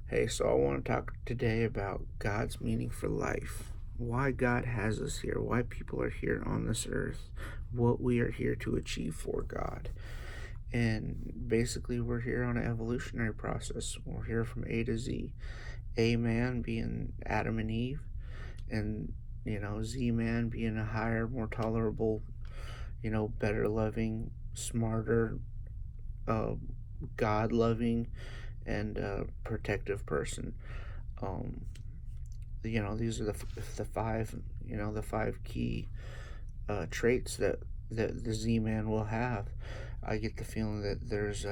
Hey, so I want to talk today about God's meaning for life. Why God has us here, why people are here on this earth, what we are here to achieve for God. And basically, we're here on an evolutionary process. We're here from A to Z. A man being Adam and Eve, and Z man being a higher, more tolerable, better loving, smarter, uh, God loving, and protective person. Um, these are the five the five key traits that the Z-man will have. I get the feeling that there's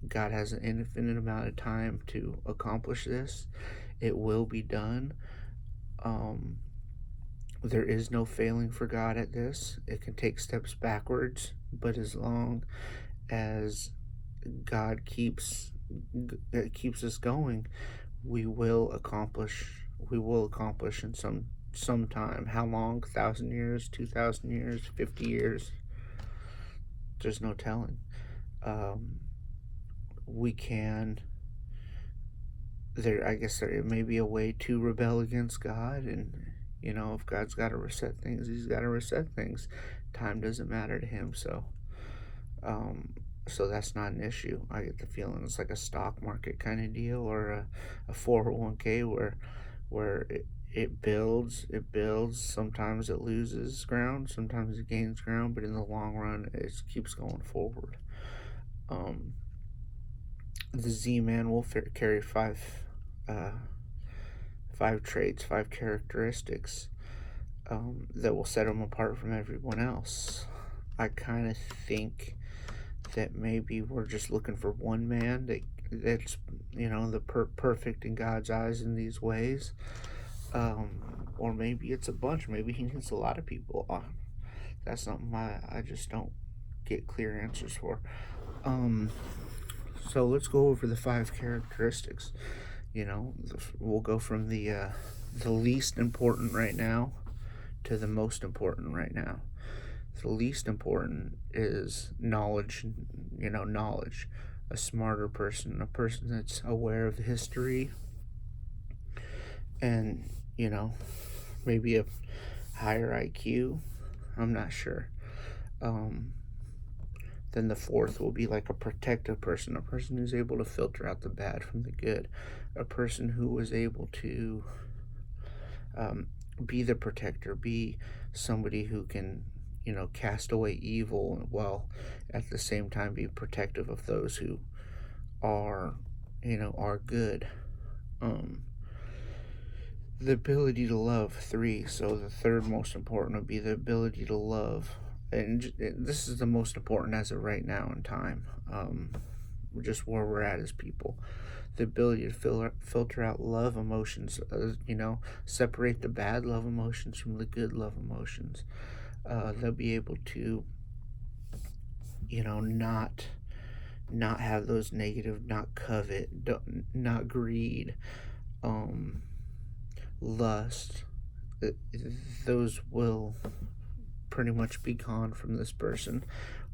God has an infinite amount of time to accomplish this. It will be done. um there is no failing for God at this. It can take steps backwards, but as long as God keeps us going, we will accomplish in some time. How long? 1,000 years, 2,000 years, 50 years? There's no telling. Um, we can there I guess there may be a way to rebel against God, and if God's got to reset things, He's got to reset things. Time doesn't matter to Him, um, so that's not an issue. I get the feeling it's like a stock market kind of deal, or a 401k where it builds. Sometimes it loses ground, sometimes it gains ground, but in the long run, it keeps going forward. Um, the Z-Man will carry uh, five traits, five characteristics that will set him apart from everyone else. I kind of think that maybe we're just looking for one man that's the perfect in God's eyes in these ways, or maybe it's a bunch. Maybe He needs a lot of people. That's something I just don't get clear answers for. Um, so let's go over the five characteristics. We'll go from the least important right now to the most important right now. The least important is knowledge. Knowledge. A smarter person, a person that's aware of history, and maybe a higher IQ. I'm not sure. Um, then the fourth will be like a protective person, a person who's able to filter out the bad from the good, a person who was able to um, be the protector, be somebody who can, cast away evil while at the same time be protective of those who are, are good. Um, the ability to love, three. So the third most important would be the ability to love. And this is the most important as of right now in time. Just where we're at as people, the ability to filter out love emotions, separate the bad love emotions from the good love emotions. They'll be able to, not have those negative, not covet, not greed, um, lust. Those will pretty much be gone from this person.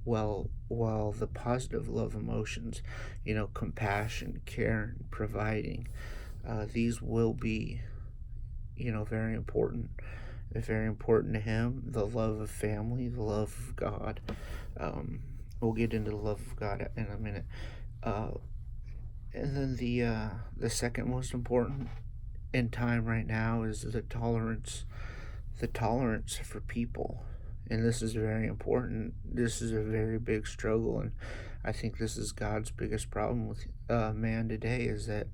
While the positive love emotions, compassion, care, providing, these will be, very important to him. The love of family, the love of God. We'll get into the love of God in a minute. Uh, and then the second most important in time right now is the tolerance for people. And this is very important. This is a very big struggle, and I think this is God's biggest problem with man today, is that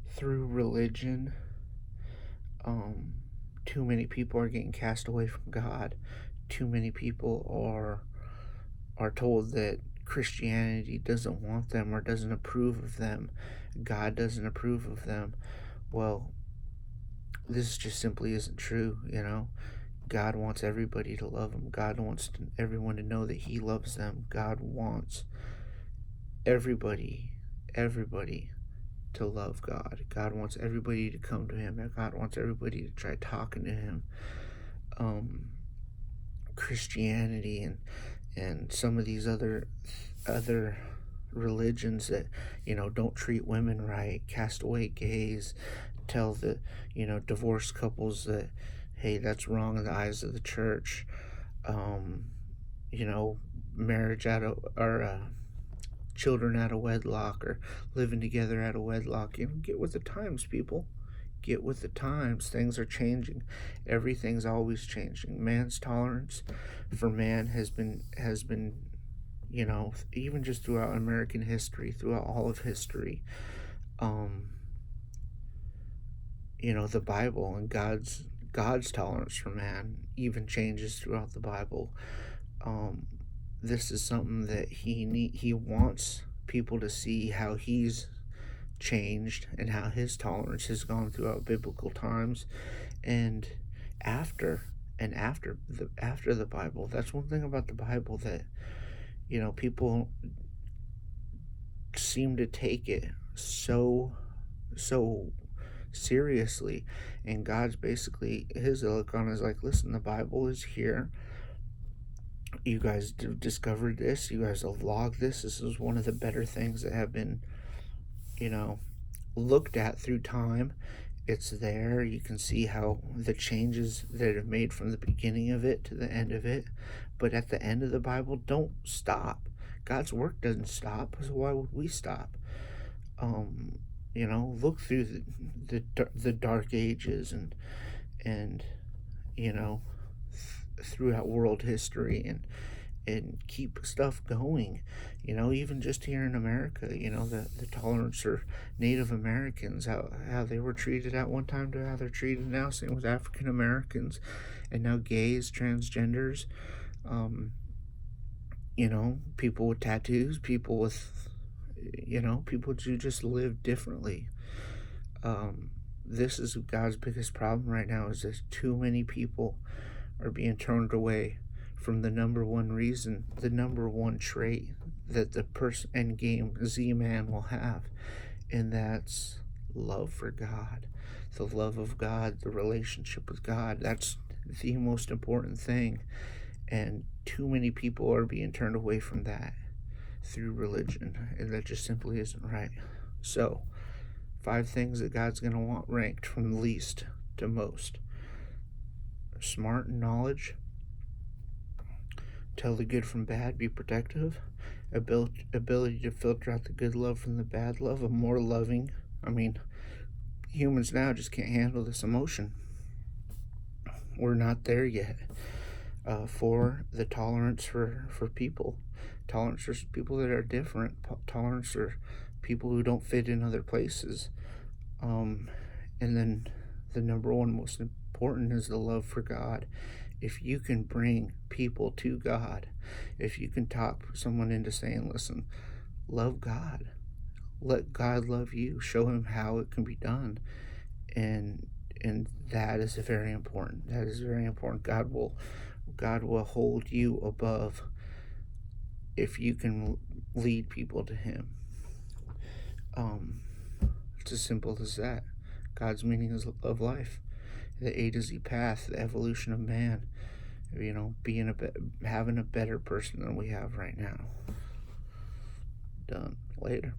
through religion, um, too many people are getting cast away from God. Too many people are told that Christianity doesn't want them or doesn't approve of them. God doesn't approve of them. Well, this just simply isn't true. God wants everybody to love him. God wants everyone to know that he loves them. God wants everybody, everybody to love God. God wants everybody to come to him. God wants everybody to try talking to him. Christianity and some of these other religions that, don't treat women right, cast away gays, tell the, divorced couples that, hey, that's wrong in the eyes of the church. Um, Marriage out of, or children out of wedlock, or living together out of wedlock. Get with the times, people. Get with the times. Things are changing. Everything's always changing. Man's tolerance for man has been, even just throughout American history, throughout all of history. Um, the Bible and God's tolerance for man even changes throughout the Bible. Um, this is something that he wants people to see how he's changed and how his tolerance has gone throughout biblical times and after after the Bible. That's one thing about the Bible that people seem to take it so seriously, and God's basically, his look on is like, listen, the Bible is here. You guys discovered this. You guys have logged this. This is one of the better things that have been, looked at through time. It's there. You can see how the changes that have made from the beginning of it to the end of it. But at the end of the Bible, don't stop. God's work doesn't stop. So why would we stop? Look through the dark ages and throughout world history and keep stuff going. Even just here in America, the tolerance for Native Americans, how they were treated at one time to how they're treated now. Same with African Americans, and now gays, transgenders, people with tattoos, people with, people who just live differently. This is God's biggest problem right now, is that too many people are being turned away from the number one reason, the number one trait that the person end game Z-Man will have, and that's love for God, the love of God, the relationship with God. That's the most important thing, and too many people are being turned away from that through religion, and that just simply isn't right. So 5 things that God's going to want ranked from least to most: smart and knowledge, tell the good from bad, be protective, ability to filter out the good love from the bad love, a more loving. Humans now just can't handle this emotion. We're not there yet. 4, the tolerance for people. Tolerance for people that are different. Tolerance for people who don't fit in other places. And then the number one most important is the love for God. If you can bring people to God, if you can talk someone into saying, listen, love God, let God love you, show him how it can be done, and that is very important. That is very important. God will hold you above if you can lead people to him. It's as simple as that. God's meaning of life, the A to Z path, the evolution of man, having a better person than we have right now. Done. Later.